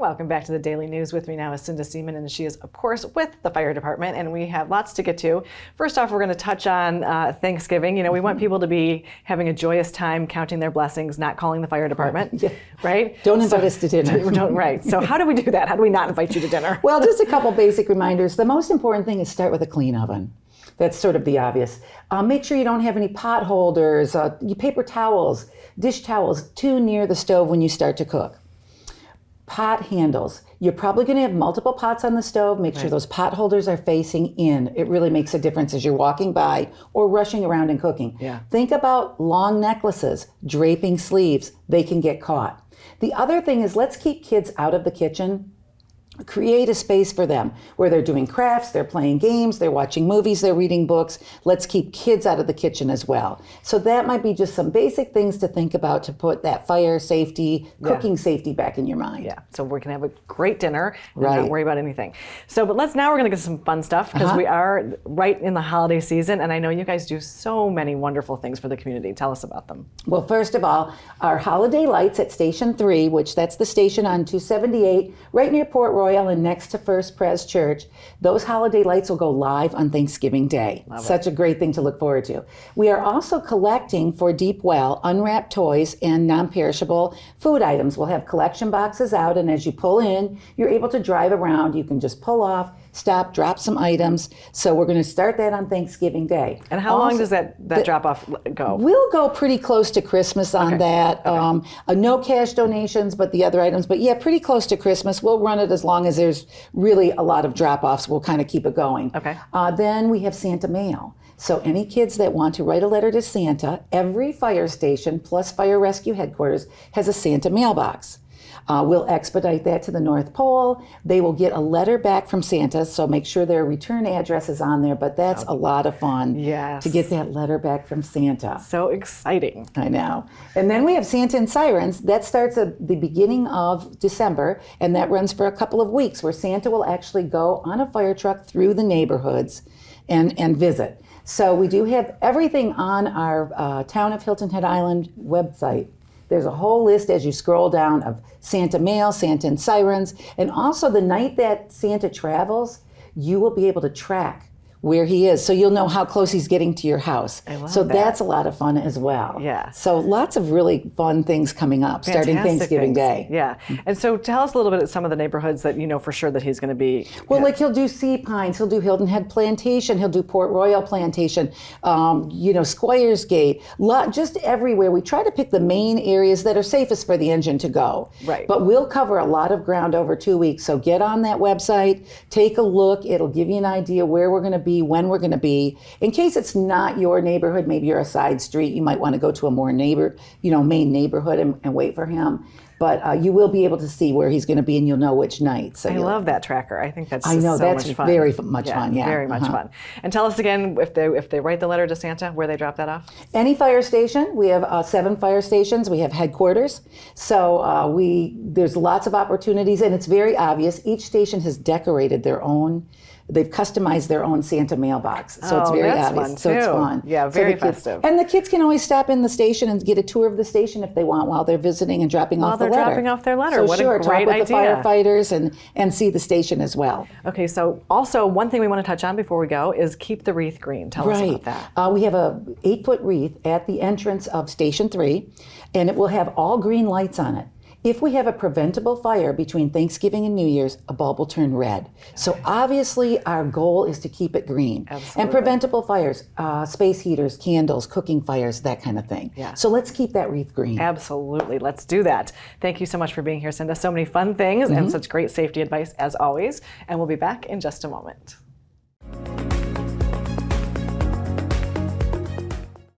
Welcome back to the Daily News. With me now is Cinda Seamon, and she is, of course, with the fire department, and we have lots to get to. First off, we're going to touch on Thanksgiving. You know, we want people to be having a joyous time, counting their blessings, not calling the fire department, right? Don't invite us to dinner. Right. So how do we do that? How do we not invite you to dinner? Well, just a couple basic reminders. The most important thing is start with a clean oven. That's sort of the obvious. Make sure you don't have any pot holders, paper towels, dish towels too near the stove when you start to cook. Pot handles. You're probably going to have multiple pots on the stove. Make sure those pot holders are facing in. It really makes a difference as you're walking by or rushing around and cooking. Yeah. Think about long necklaces, draping sleeves. They can get caught. The other thing is, let's keep kids out of the kitchen. Create a space for them where they're doing crafts, they're playing games, they're watching movies, they're reading books. Let's keep kids out of the kitchen as well. So that might be just some basic things to think about to put that fire safety, cooking safety back in your mind. Yeah, so we can have a great dinner and not worry about anything. So, but now we're going to get some fun stuff because we are right in the holiday season, and I know you guys do so many wonderful things for the community. Tell us about them. Well, first of all, our holiday lights at Station 3, which that's the station on 278, right near Port Royal and next to First Pres Church. Those holiday lights will go live on Thanksgiving Day. Such a great thing to look forward to. We are also collecting for Deep Well unwrapped toys and non-perishable food items. We'll have collection boxes out, and as you pull in, you're able to drive around. You can just pull off, stop, drop some items. So we're going to start that on Thanksgiving Day. And how long does that drop-off go? We'll go pretty close to Christmas on that. No cash donations, but the other items. But yeah, pretty close to Christmas. We'll run it as long as there's really a lot of drop-offs. We'll kind of keep it going. Then we have Santa mail. So any kids that want to write a letter to Santa, every fire station plus fire rescue headquarters has a Santa mailbox. We'll expedite that to the North Pole. They will get a letter back from Santa, so make sure their return address is on there, but that's a lot of fun to get that letter back from Santa. So exciting. I know. And then we have Santa and Sirens. That starts at the beginning of December, and that runs for a couple of weeks, where Santa will actually go on a fire truck through the neighborhoods and visit. So we do have everything on our Town of Hilton Head Island website. There's a whole list as you scroll down of Santa mail, Santa and Sirens, and also the night that Santa travels, you will be able to track where he is, so you'll know how close he's getting to your house. So that's a lot of fun as well. Yeah. So lots of really fun things coming up, starting Thanksgiving Day. Yeah. And so tell us a little bit of some of the neighborhoods that you know for sure that he's going to be. Well, like he'll do Sea Pines, he'll do Hilton Head Plantation, he'll do Port Royal Plantation, Squires Gate, just everywhere. We try to pick the main areas that are safest for the engine to go. Right. But we'll cover a lot of ground over 2 weeks. So get on that website, take a look. It'll give you an idea where we're going to be, when we're going to be. In case it's not your neighborhood, maybe you're a side street, you might want to go to a more main neighborhood and wait for him. But you will be able to see where he's going to be, and you'll know which night. So I love that tracker. I think that's so much fun. Very much fun. Yeah, very much fun. And tell us again, if they write the letter to Santa, where they drop that off. Any fire station. We have 7 fire stations. We have headquarters. So there's lots of opportunities, and it's very obvious. Each station has decorated their own. They've customized their own Santa mailbox, so it's very that's obvious. Fun so too. it's fun. Yeah, very festive. And the kids can always stop in the station and get a tour of the station if they want while they're visiting and dropping off the letter. While they're dropping off their letter. So what sure, a great talk with idea. the firefighters and see the station as well. Okay, so also one thing we want to touch on before we go is keep the wreath green. Tell us about that. We have a 8-foot wreath at the entrance of Station 3, and it will have all green lights on it. If we have a preventable fire between Thanksgiving and New Year's, a bulb will turn red. So obviously our goal is to keep it green. Absolutely. And preventable fires, space heaters, candles, cooking fires, that kind of thing. Yeah. So let's keep that wreath green. Absolutely. Let's do that. Thank you so much for being here, Cinda. So many fun things and such great safety advice as always. And we'll be back in just a moment.